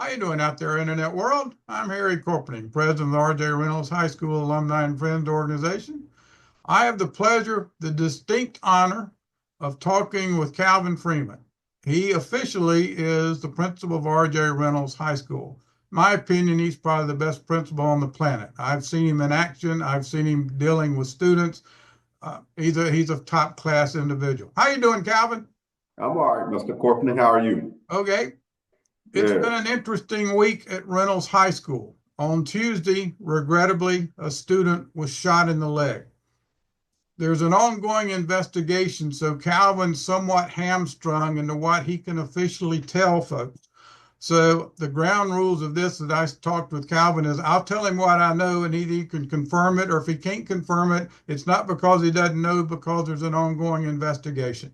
How you doing out there, Internet world? I'm Harry Corpening, president of the R.J. Reynolds High School Alumni and Friends Organization. I have the pleasure, the distinct honor of talking with Calvin Freeman. He officially is the principal of R.J. Reynolds High School. In my opinion, he's probably the best principal on the planet. I've seen him in action. I've seen him dealing with students. He's a top class individual. How you doing, Calvin? I'm all right, Mr. Corpening. How are you? Okay. It's been Good. an interesting week at Reynolds High School. On Tuesday, regrettably, a student was shot in the leg. There's an ongoing investigation, so Calvin's somewhat hamstrung into what he can officially tell folks. So the ground rules of this that I talked with Calvin is I'll tell him what I know and either he can confirm it, or if he can't confirm it, it's not because he doesn't know, because there's an ongoing investigation.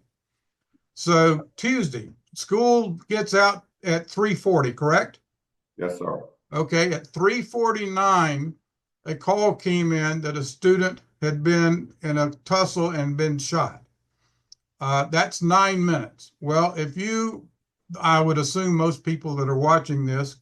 So Tuesday, school gets out at 3:40, correct? Yes, sir. Okay, at 3:49, a call came in that a student had been in a tussle and been shot. That's 9 minutes. Well, I would assume most people that are watching this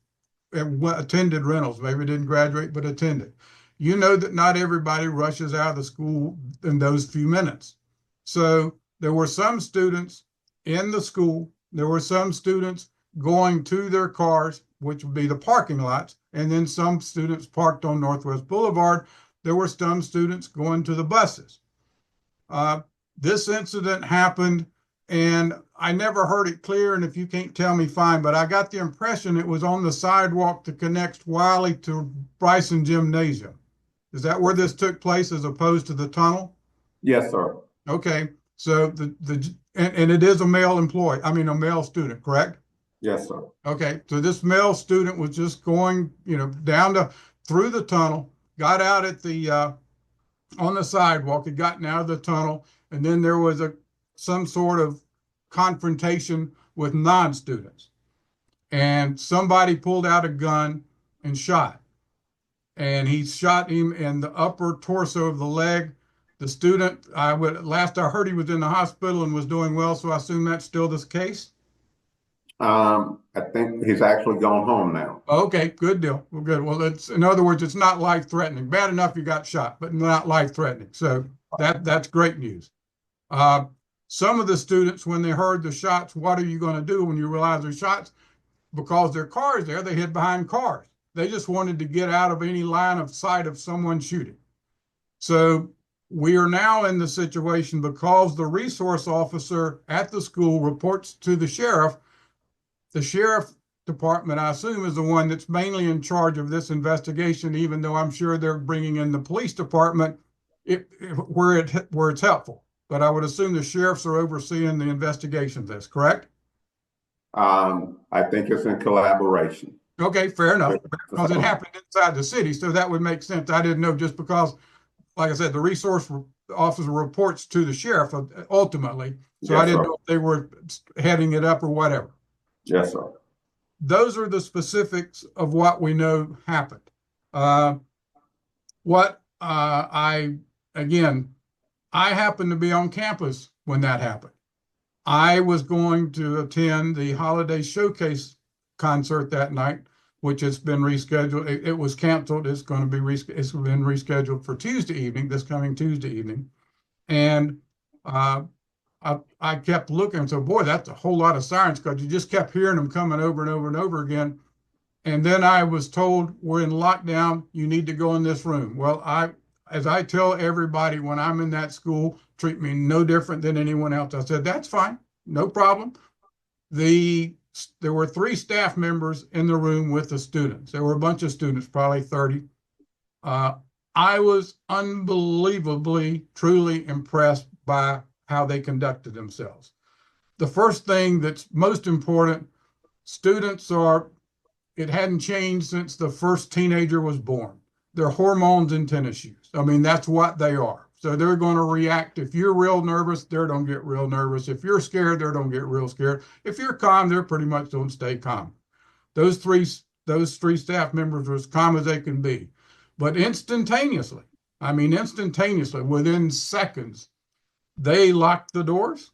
attended Reynolds, maybe didn't graduate, but attended. You know that not everybody rushes out of the school in those few minutes. So there were some students in the school, there were some students going to their cars, which would be the parking lots, and then some students parked on Northwest Boulevard. There were some students going to the buses. This incident happened, and I never heard it clear, and if you can't tell me, fine, but I got the impression it was on the sidewalk that connects Wiley to Bryson Gymnasium. Is that where this took place as opposed to the tunnel? Yes, sir. Okay, so and it is a male employee, a male student, correct? Yes, sir. Okay, so this male student was just going, through the tunnel, got out at the on the sidewalk, had gotten out of the tunnel, and then there was some sort of confrontation with non-students, and somebody pulled out a gun and shot, and he shot him in the upper torso of the leg. The student, last I heard, he was in the hospital and was doing well, so I assume that's still the case. I think he's actually gone home now. Okay, good deal. Well, good. Well, in other words, it's not life-threatening. Bad enough you got shot, but not life-threatening. So that's great news. Some of the students, when they heard the shots, what are you going to do when you realize there's shots? Because there are cars there, they hid behind cars. They just wanted to get out of any line of sight of someone shooting. So we are now in the situation because the resource officer at the school reports to the sheriff. The sheriff department, I assume, is the one that's mainly in charge of this investigation, even though I'm sure they're bringing in the police department where it's helpful. But I would assume the sheriffs are overseeing the investigation of this, correct? I think it's in collaboration. Okay, fair enough, because it happened inside the city, so that would make sense. I didn't know, just because, like I said, the resource officer reports to the sheriff ultimately, so yes, I didn't know if they were heading it up or whatever. Yes, sir. Those are the specifics of what we know happened. I happened to be on campus when that happened. I was going to attend the holiday showcase concert that night, which has been rescheduled. It was canceled. It's going to be it's been rescheduled for Tuesday evening, this coming Tuesday evening. And I kept looking and said, boy, that's a whole lot of sirens, because you just kept hearing them coming over and over and over again. And then I was told, we're in lockdown, you need to go in this room. Well, as I tell everybody when I'm in that school, treat me no different than anyone else. I said, that's fine, no problem. There were 3 staff members in the room with the students. There were a bunch of students, probably 30. I was unbelievably, truly impressed by how they conducted themselves. The first thing that's most important, it hadn't changed since the first teenager was born. They're hormones in tennis shoes. That's what they are. So they're going to react. If you're real nervous, they're going to get real nervous. If you're scared, they're going to get real scared. If you're calm, they're pretty much going to stay calm. Those three staff members were as calm as they can be. But instantaneously, within seconds, they locked the doors,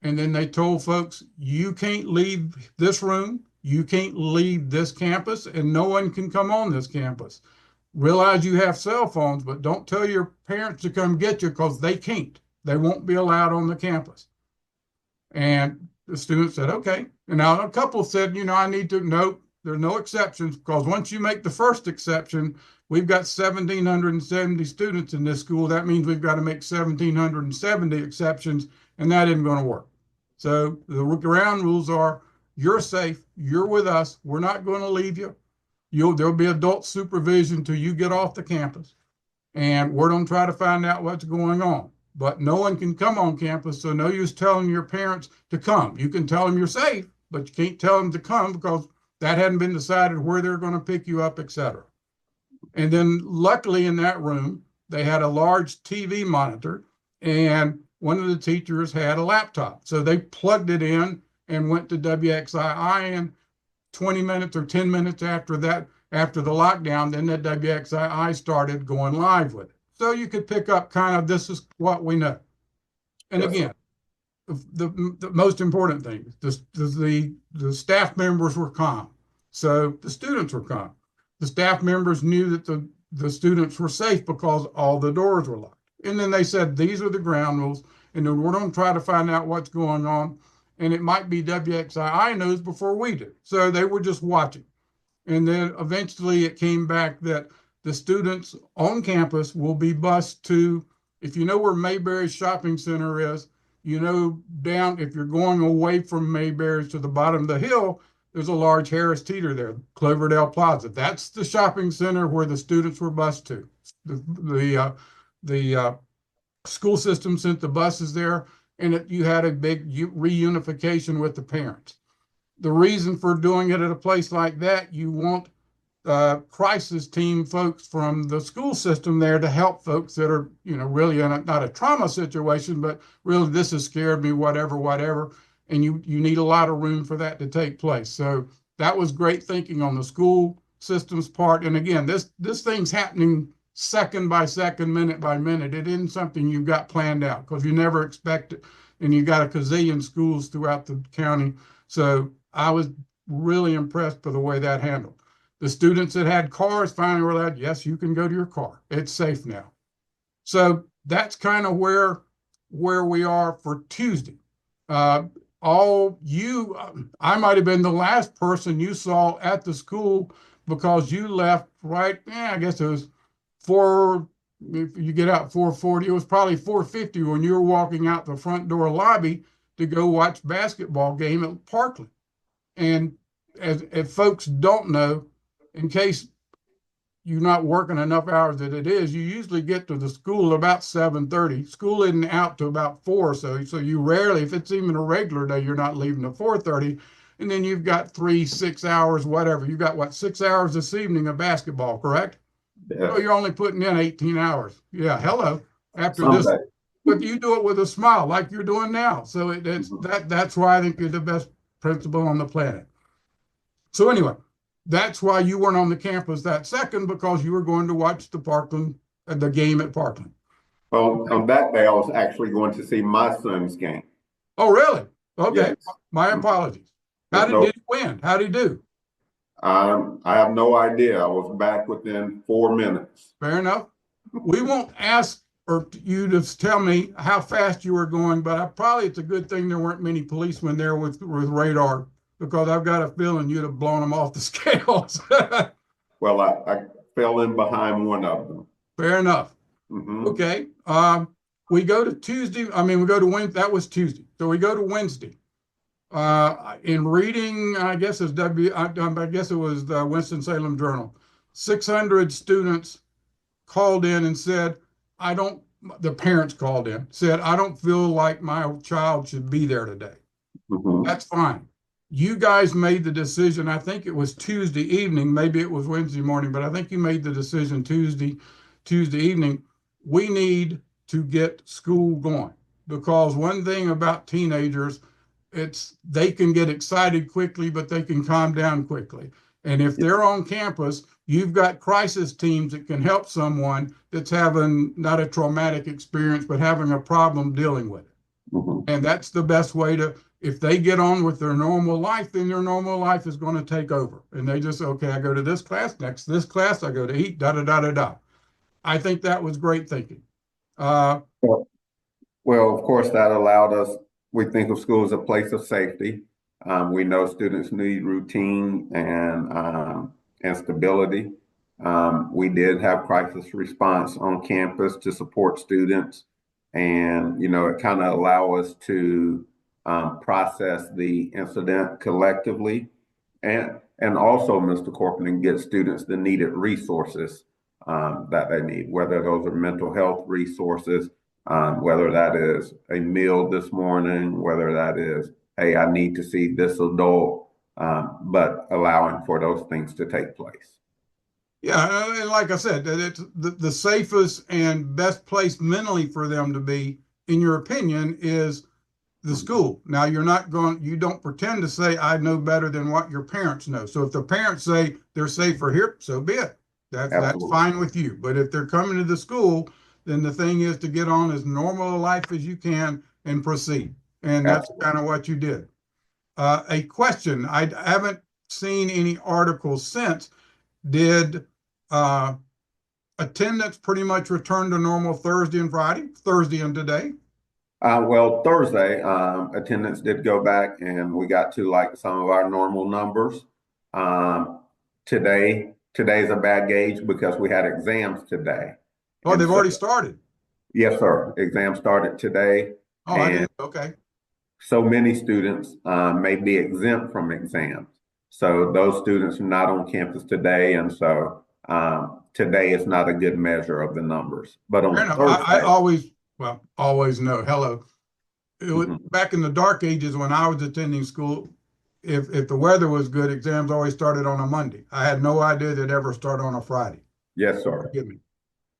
and then they told folks, you can't leave this room. You can't leave this campus and no one can come on this campus. Realize you have cell phones, but don't tell your parents to come get you because they can't. They won't be allowed on the campus. And the student said, okay. And now a couple said, I need to note there's no exceptions because once you make the first exception, we've got 1,770 students in this school. That means we've got to make 1,770 exceptions, and that isn't going to work. So the ground rules are you're safe, you're with us, we're not going to leave you. There'll be adult supervision till you get off the campus, and we're going to try to find out what's going on. But no one can come on campus, so no use telling your parents to come. You can tell them you're safe, but you can't tell them to come because that hadn't been decided where they're going to pick you up, etc. And then luckily in that room, they had a large TV monitor, and one of the teachers had a laptop. So they plugged it in and went to WXII, and 20 minutes or 10 minutes after that, after the lockdown, then the WXII started going live with it. So you could pick up kind of this is what we know. And again, the most important thing, the staff members were calm. So the students were calm. The staff members knew that the students were safe because all the doors were locked. And then they said, these are the ground rules. And then we're going to try to find out what's going on. And it might be WXII knows before we do. So they were just watching. And then eventually it came back that the students on campus will be bused to, if you know where Mayberry Shopping Center is, down, if you're going away from Mayberry to the bottom of the hill, there's a large Harris Teeter there, Cloverdale Plaza. That's the shopping center where the students were bused to. The school system sent the buses there, and you had a big reunification with the parents. The reason for doing it at a place like that, you want crisis team folks from the school system there to help folks that are, really in not a trauma situation, but really this has scared me, whatever. And you need a lot of room for that to take place. So that was great thinking on the school system's part. And again, this thing's happening second by second, minute by minute. It isn't something you've got planned out because you never expect it. And you got a gazillion schools throughout the county. So I was really impressed by the way that handled. The students that had cars finally were allowed, yes, you can go to your car. It's safe now. So that's kind of where we are for Tuesday. I might have been the last person you saw at the school because you left right, I guess it was if you get out 4:40, it was probably 4:50 when you were walking out the front door lobby to go watch basketball game at Parkland. And if folks don't know, in case you're not working enough hours that it is, you usually get to the school about 7:30. School isn't out to about 4, so you rarely, if it's even a regular day, you're not leaving at 4:30. And then you've got 6 hours, whatever. You've got 6 hours this evening of basketball, correct? Yeah. So you're only putting in 18 hours. Yeah, hello. After Someday. this, but you do it with a smile like you're doing now. So that's why I think you're the best principal on the planet. So anyway, that's why you weren't on the campus that second, because you were going to watch the game at Parkland. Well, on that day, I was actually going to see my son's game. Oh, really? Okay. Yes. My apologies. Did he win? How did he do? I have no idea. I was back within 4 minutes. Fair enough. We won't ask you to tell me how fast you were going, but it's a good thing there weren't many policemen there with radar, because I've got a feeling you'd have blown them off the scales. Well, I fell in behind one of them. Fair enough. Mm-hmm. Okay. We go to Tuesday. We go to Wednesday. That was Tuesday. So we go to Wednesday. In reading, I guess it was the Winston-Salem Journal. 600 students called in and said, the parents called in, said, I don't feel like my child should be there today. Mm-hmm. That's fine. You guys made the decision. I think it was Tuesday evening. Maybe it was Wednesday morning, but I think you made the decision Tuesday evening. We need to get school going, because one thing about teenagers, they can get excited quickly, but they can calm down quickly. And if they're on campus, you've got crisis teams that can help someone that's having not a traumatic experience, but having a problem dealing with it. Mhm. And that's the best way to, if they get on with their normal life, then their normal life is going to take over. And they just, okay, I go to this class, next this class, I go to eat, da da da da da. I think that was great thinking. Uh, Well, well, of course, that allowed us, we think of school as a place of safety. We know students need routine and stability. We did have crisis response on campus to support students. And, it kind of allow us to process the incident collectively and also, Mr. Corpening, get students the needed resources that they need, whether those are mental health resources, whether that is a meal this morning, whether that is, hey, I need to see this adult, but allowing for those things to take place. yeah, and like I said, that it's the safest and best place mentally for them to be, in your opinion, is the school. Now you don't pretend to say I know better than what your parents know. So if the parents say they're safer here, so be it. That's Absolutely. fine with you. But if they're coming to the school, then the thing is to get on as normal a life as you can and proceed. And that's Absolutely. kind of what you did. A question: I haven't seen any articles since. Did uh, attendance pretty much return to normal Thursday and Friday, Thursday and today? Well, Thursday, attendance did go back and we got to like some of our normal numbers. Um, today's a bad gauge because we had exams today. Oh, And they've so, already started. yes, sir, exams started today. Oh, I And didn't. Okay. so many students may be exempt from exams. So those students are not on campus today. And so today is not a good measure of the numbers. But Fair on enough. I Thursday, always, well, always know. Hello. mhm, Back in the dark ages when I was attending school, if the weather was good, exams always started on a Monday. I had no idea they'd ever start on a Friday. yes, sir. Forgive me.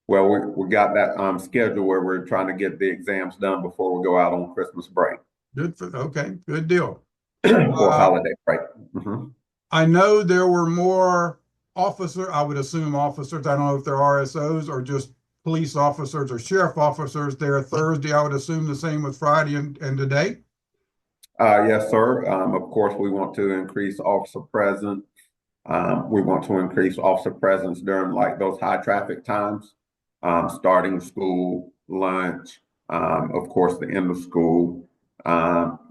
Well, we got that schedule where we're trying to get the exams done before we go out on Christmas break Okay, good deal. or Uh, holiday break. Mhm. I know there were more I would assume officers. I don't know if they're RSOs or just police officers or sheriff officers there Thursday. I would assume the same with Friday and today. Yes, sir. Of course, we want to increase officer presence. We want to increase officer presence during like those high traffic times, starting school, lunch, of course, the end of school.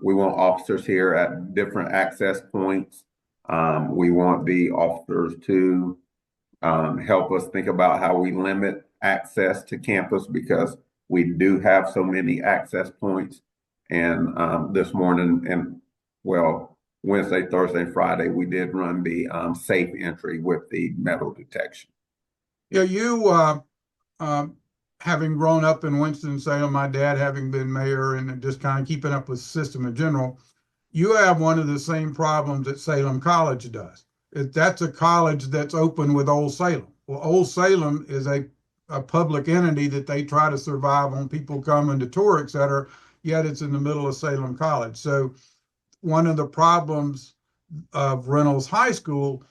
We want officers here at different access points. We want the officers to help us think about how we limit access to campus because we do have so many access points. And this morning, and well, Wednesday, Thursday, Friday, we did run the safe entry with the metal detection. Yeah, um, having grown up in Winston-Salem, my dad having been mayor and just kind of keeping up with the system in general, you have one of the same problems that Salem College does. That's a college that's open with Old Salem. Well, Old Salem is a public entity that they try to survive on people coming to tour, et cetera, yet it's in the middle of Salem College. So one of the problems of Reynolds High School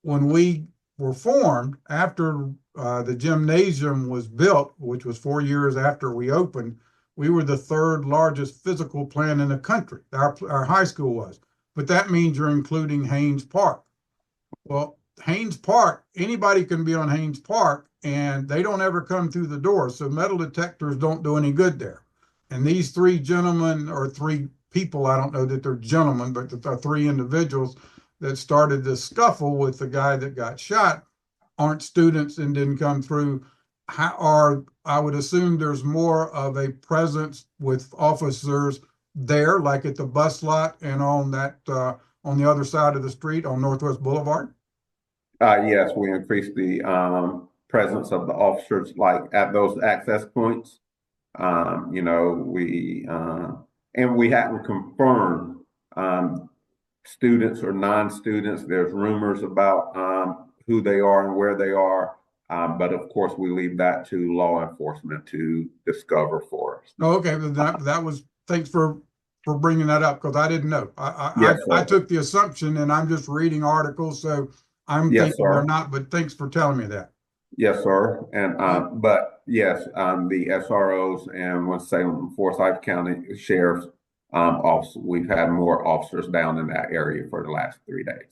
when we were formed after the gymnasium was built, which was 4 years after we opened, we were the third largest physical plant in the country. Our high school was, but that means you're including Haynes Park. Well, Haynes Park, anybody can be on Haynes Park, and they don't ever come through the door. So metal detectors don't do any good there. And these three gentlemen or three people, I don't know that they're gentlemen, but the three individuals that started this scuffle with the guy that got shot aren't students and didn't come through. Or I would assume there's more of a presence with officers there, like at the bus lot and on that on the other side of the street on Northwest Boulevard. Yes, we increased the presence of the officers like at those access points. We and we hadn't confirmed students or non-students. There's rumors about who they are and where they are, but of course, we leave that to law enforcement to discover for us. Oh, okay, but that was thanks for bringing that up because I didn't know. Yes, I sir. took the assumption and I'm just reading articles, so I'm Yes, thinking they're sir. not. But thanks for telling me that. Yes, sir. And Uh, but yes, the SROs and once Salem, Forsyth County Sheriff's Office, we've had more officers down in that area for the last 3 days.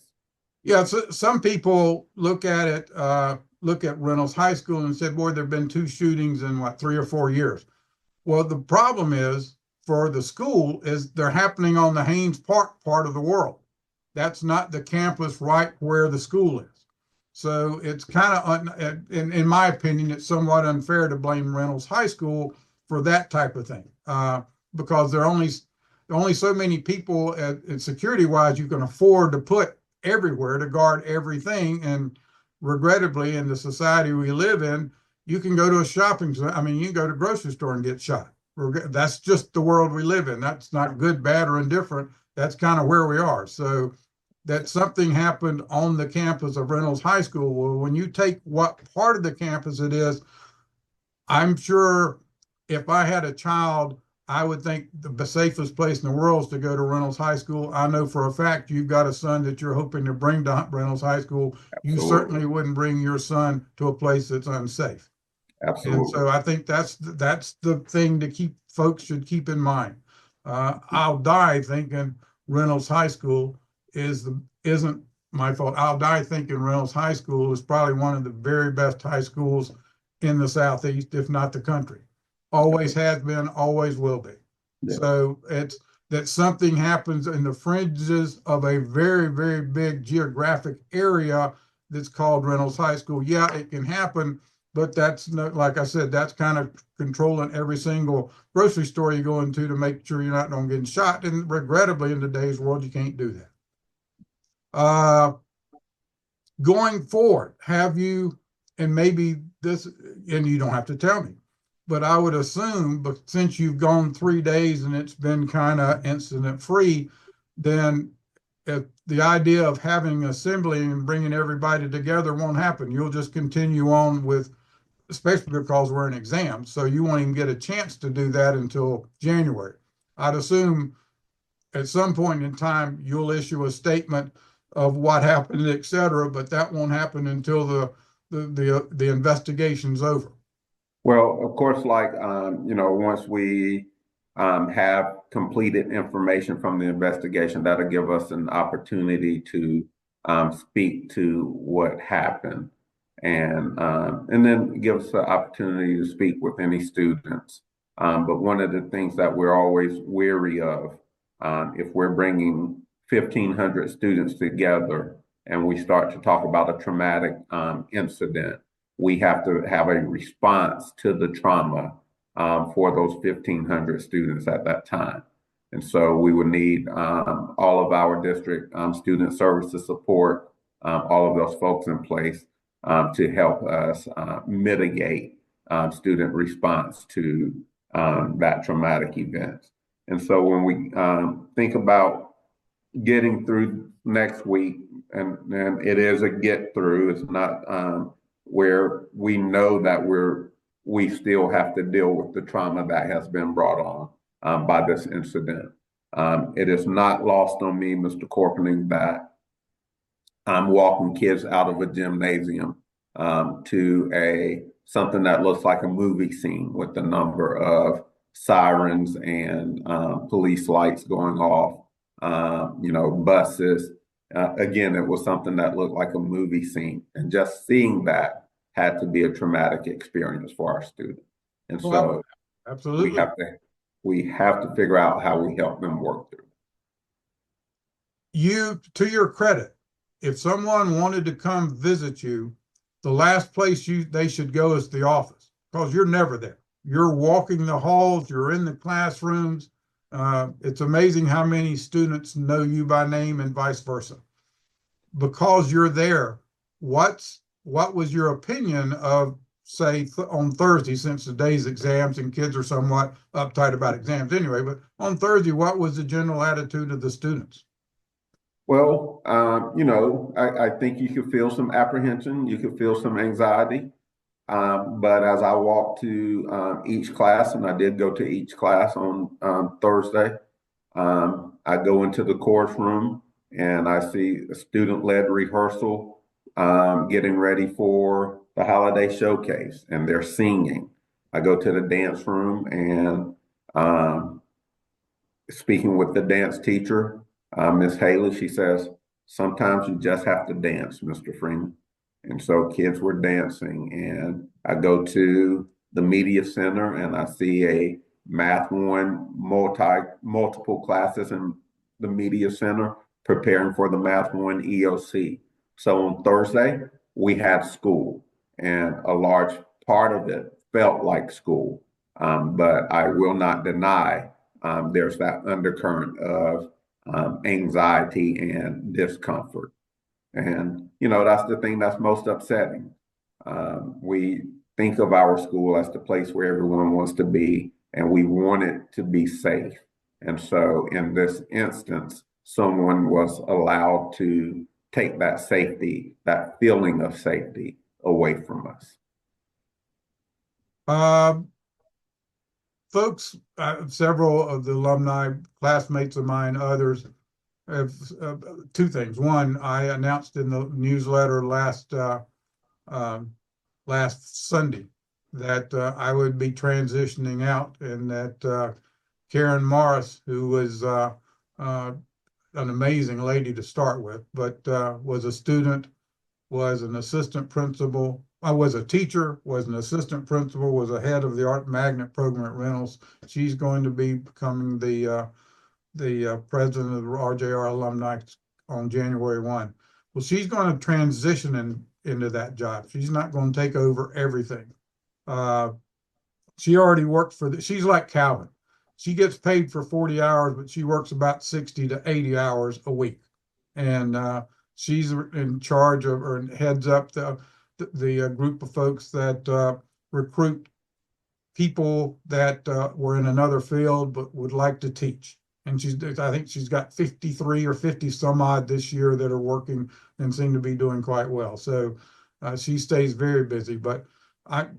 Yeah, so some people look at it, look at Reynolds High School and said, boy, there've been 2 shootings in what, 3 or 4 years. Well, the problem is for the school is they're happening on the Haynes Park part of the world. That's not the campus right where the school is. So it's kind of, in my opinion, it's somewhat unfair to blame Reynolds High School for that type of thing, because there are only so many people security wise you can afford to put everywhere to guard everything. And regrettably, in the society we live in, you can go to a shopping center. I mean, you can go to a grocery store and get shot. That's just the world we live in. That's not good, bad, or indifferent. That's kind of where we are. So that something happened on the campus of Reynolds High School. Well, when you take what part of the campus it is, I'm sure if I had a child, I would think the safest place in the world is to go to Reynolds High School. I know for a fact you've got a son that you're hoping to bring to Reynolds High School. You Absolutely. certainly wouldn't bring your son to a place that's unsafe. And Absolutely. so I think that's the thing to keep folks should keep in mind. I'll die thinking Reynolds High School isn't my fault. I'll die thinking Reynolds High School is probably one of the very best high schools in the Southeast, if not the country. Always has been, always will be. Yeah. So it's that something happens in the fringes of a very, very big geographic area that's called Reynolds High School. Yeah, it can happen, but that's not, like I said, that's kind of controlling every single grocery store you go into to make sure you're not going to get shot. And regrettably, in today's world, you can't do that. Going forward, have you, and maybe this, and you don't have to tell me, but I would assume, but since you've gone 3 days and it's been kind of incident free, then if the idea of having assembly and bringing everybody together won't happen. You'll just continue on with, especially because we're in exams, so you won't even get a chance to do that until January. I'd assume at some point in time you'll issue a statement of what happened, et cetera, but that won't happen until the investigation's over. Well, of course, like, once we have completed information from the investigation, that'll give us an opportunity to speak to what happened, and then give us the opportunity to speak with any students. But one of the things that we're always weary of, if we're bringing 1,500 students together and we start to talk about a traumatic incident, we have to have a response to the trauma for those 1,500 students at that time. And so we would need all of our district student services support, all of those folks in place to help us mitigate student response to that traumatic event. And so when we think about getting through next week, and it is a get through, it's not where we know that we still have to deal with the trauma that has been brought on by this incident. It is not lost on me, Mr. Corpening, that I'm walking kids out of a gymnasium to something that looks like a movie scene with a number of sirens and police lights going off, buses. Again, it was something that looked like a movie scene, and just seeing that had to be a traumatic experience for our students. And so absolutely, we have to figure out how we help them work through. You, to your credit, if someone wanted to come visit you, the last place they should go is the office, because you're never there. You're walking the halls, you're in the classrooms. It's amazing how many students know you by name and vice versa. Because you're there, what was your opinion of, say, on Thursday, since today's exams and kids are somewhat uptight about exams anyway, but on Thursday, what was the general attitude of the students? Well, I think you could feel some apprehension, you could feel some anxiety. But as I walked to each class, and I did go to each class on Thursday, I go into the course room and I see a student-led rehearsal getting ready for the holiday showcase, and they're singing. I go to the dance room and speaking with the dance teacher, Miss Haley, she says, sometimes you just have to dance, Mr. Freeman. And so kids were dancing, and I go to the media center and I see a Math One multiple classes in the media center preparing for the Math One EOC. So on Thursday, we had school, and a large part of it felt like school. But I will not deny there's that undercurrent of anxiety and discomfort. And, that's the thing that's most upsetting. We think of our school as the place where everyone wants to be, and we want it to be safe. And so in this instance, someone was allowed to take that safety, that feeling of safety away from us. Uh, Folks, several of the alumni, classmates of mine, others, have two things. One, I announced in the newsletter last Sunday that I would be transitioning out, and that Karen Morris, who was an amazing lady to start with, but was a student, was an assistant principal. I was a teacher, was an assistant principal, was a head of the art magnet program at Reynolds. She's going to be becoming the president of the RJR alumni on January 1. Well, she's going to transition into that job. She's not going to take over everything. She already worked she's like Calvin. She gets paid for 40 hours, but she works about 60 to 80 hours a week. And she's in charge of, or heads up the group of folks that recruit people that were in another field but would like to teach. And I think she's got 53 or 50 some odd this year that are working and seem to be doing quite well. So she stays very busy, but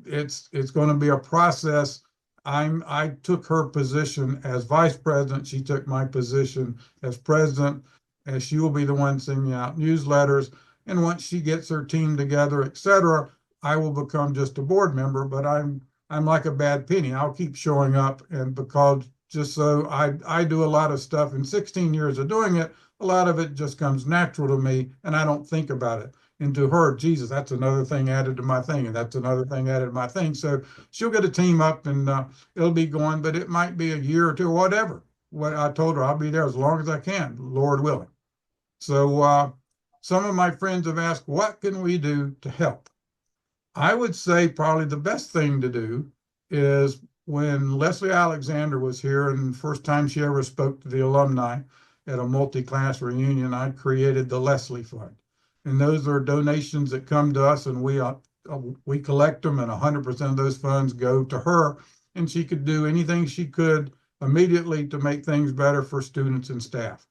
it's going to be a process. I took her position as vice president. She took my position as president, and she will be the one sending out newsletters. And once she gets her team together, et cetera, I will become just a board member, but I'm like a bad penny. I'll keep showing up, and because just so I do a lot of stuff in 16 years of doing it, a lot of it just comes natural to me, and I don't think about it. And to her, Jesus, that's another thing added to my thing, and that's another thing added to my thing. So she'll get a team up, and it'll be going, but it might be a year or two, whatever. What I told her, I'll be there as long as I can, Lord willing. So some of my friends have asked, what can we do to help? I would say probably the best thing to do is when Leslie Alexander was here, and the first time she ever spoke to the alumni at a multi-class reunion, I created the Leslie Fund. And those are donations that come to us, and we collect them, and 100% of those funds go to her. And she could do anything she could immediately to make things better for students and staff.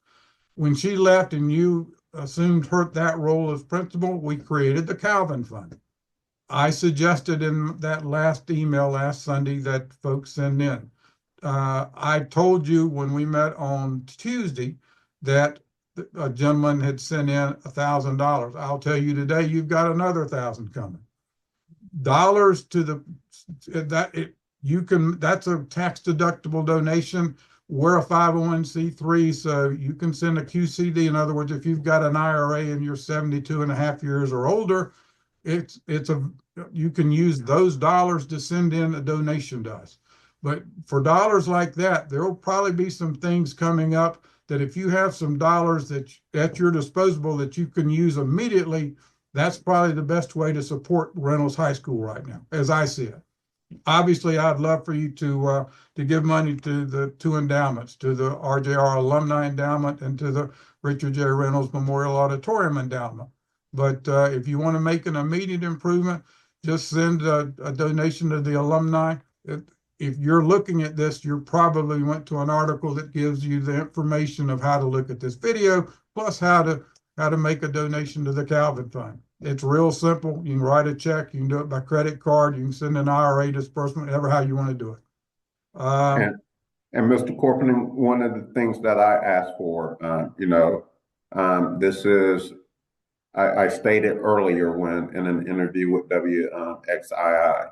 When she left and you assumed that role as principal, we created the Calvin Fund. I suggested in that last email last Sunday that folks send in. I told you when we met on Tuesday that a gentleman had sent in $1,000. I'll tell you today, you've got another 1,000 coming. Dollars to that's a tax deductible donation. We're a 501c3, so you can send a QCD. In other words, if you've got an IRA and you're 72 and a half years or older, you can use those dollars to send in a donation to us. But for dollars like that, there will probably be some things coming up that if you have some dollars that at your disposal that you can use immediately, that's probably the best way to support Reynolds High School right now, as I see it. Obviously, I'd love for you to give money to the two endowments, to the RJR Alumni Endowment and to the Richard J. Reynolds Memorial Auditorium Endowment. But if you want to make an immediate improvement, just send a donation to the alumni. If you're looking at this, you probably went to an article that gives you the information of how to look at this video, plus how to make a donation to the Calvin Fund. It's real simple. You can write a check. You can do it by credit card. You can send an IRA disbursement, whatever how you want to do it. And Mr. Corpening, one of the things that I asked for, this is, I stated earlier when in an interview with WXII,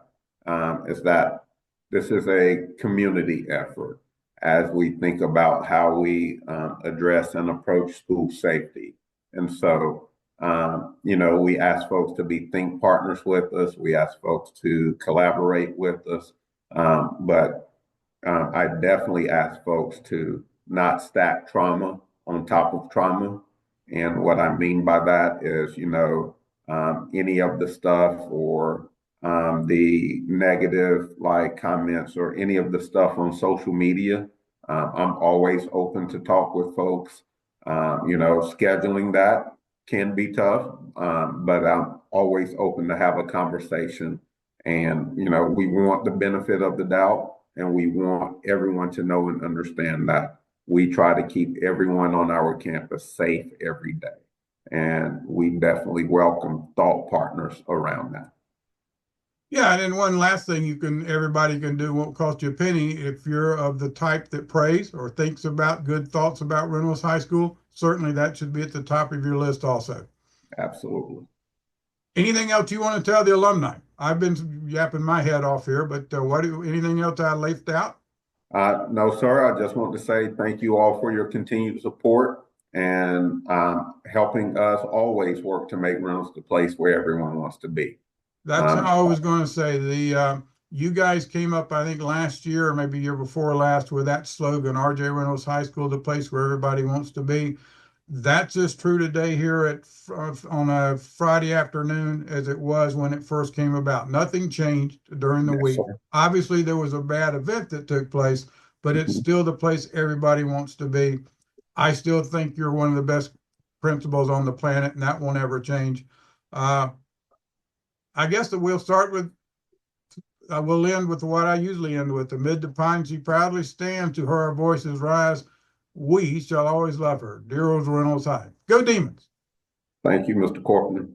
is that this is a community effort as we think about how we address and approach school safety. And so, we ask folks to be think partners with us. We ask folks to collaborate with us. But I definitely ask folks to not stack trauma on top of trauma. And what I mean by that is, any of the stuff or the negative like comments or any of the stuff on social media. I'm always open to talk with folks. Scheduling that can be tough, but I'm always open to have a conversation. And, we want the benefit of the doubt, and we want everyone to know and understand that we try to keep everyone on our campus safe every day. And we definitely welcome thought partners around that. Yeah, and then one last thing everybody can do, won't cost you a penny. If you're of the type that prays or thinks about good thoughts about Reynolds High School, certainly that should be at the top of your list also. Absolutely. Anything else you want to tell the alumni? I've been yapping my head off here, but anything else I left out? No, sir. I just want to say thank you all for your continued support and helping us always work to make Reynolds the place where everyone wants to be. That's how I was going to say. You guys came up, I think, last year or maybe year before last with that slogan, R.J. Reynolds High School, the place where everybody wants to be. That's as true today here on a Friday afternoon as it was when it first came about. Nothing changed during the Yes, week. sir. Obviously, there was a bad event that took place, but it's still the place everybody wants to be. I still think you're one of the best principals on the planet, and that won't ever change. I guess that we'll end with what I usually end with. Amid the pines she proudly stands, to her our voices rise. We shall always love her. Dear old Reynolds High. Go Demons. Thank you, Mr. Corpening.